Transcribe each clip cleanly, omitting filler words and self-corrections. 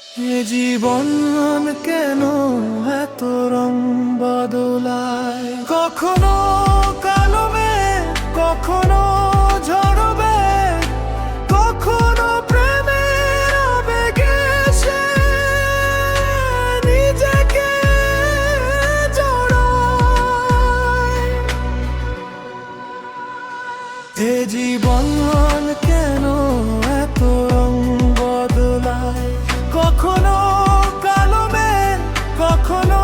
এ জীবন কেন এত রং বদলায়? কখনো কালো মেঘ, কখনো ঝরবে, কখনো প্রেমের আবেগে সে নিজেকে জড়ায়। এ জীবন কেন এত রং বদলায়? কখনো কালো মেঘ, কখনো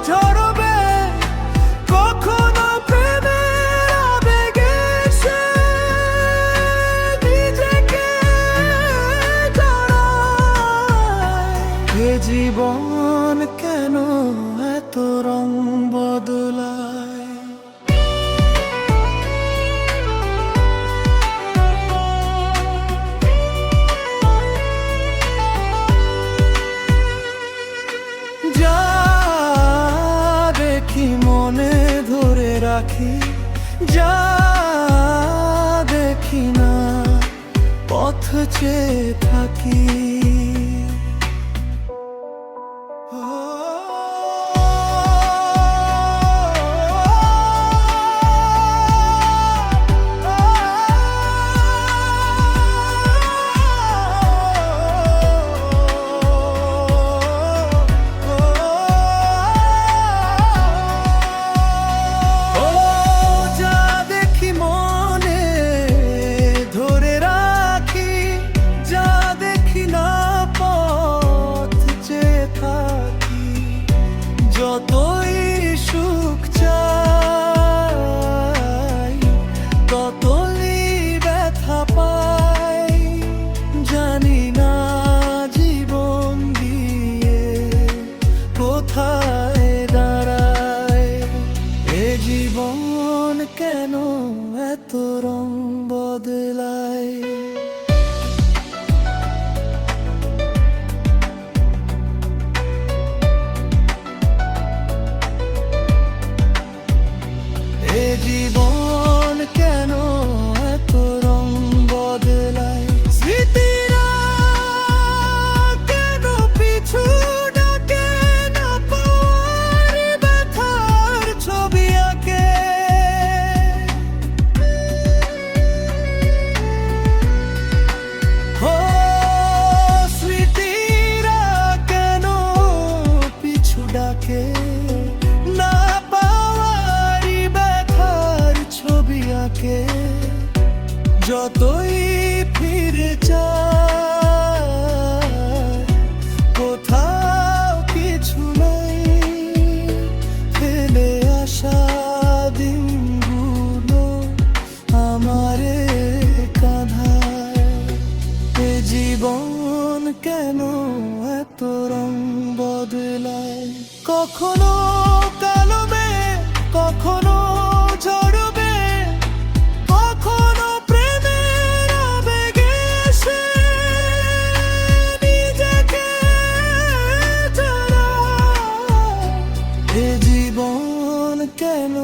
ঝরবে, কখনো প্রেমের আবেগে সে নিজেকে জড়ায়। এ জীবন কেন এত রং বদলায়? যা দেখি মনে ধরে রাখি, যা দেখি না পথ চেয়ে থাকি। যতই সুখ চাই, ততই ব্যথা পাই। জানি না জীবন দিয়ে কোথায় দাঁড়ায়। এ জীবন কেন এত রং বদলায়? এ জীবন কেন এত রং বদলায়? স্মৃতিরা কেন পিছু ডাকে, না পাওয়ার ব্যথার ছবি আঁকে। ও স্মৃতিরা কেন পিছু ডাকে, না যতই ফিরে চাই কোথাও কিছু নাই। ফেলে আসা দিনগুলো আমারে কাঁধায়। এ জীবন কেন এত রং বদলায়? কখনো কালো মেঘ, কখনো ঝরবে, কখনো প্রেমের আবেগে সে নিজেকে জড়ায়। এ জীবন কেন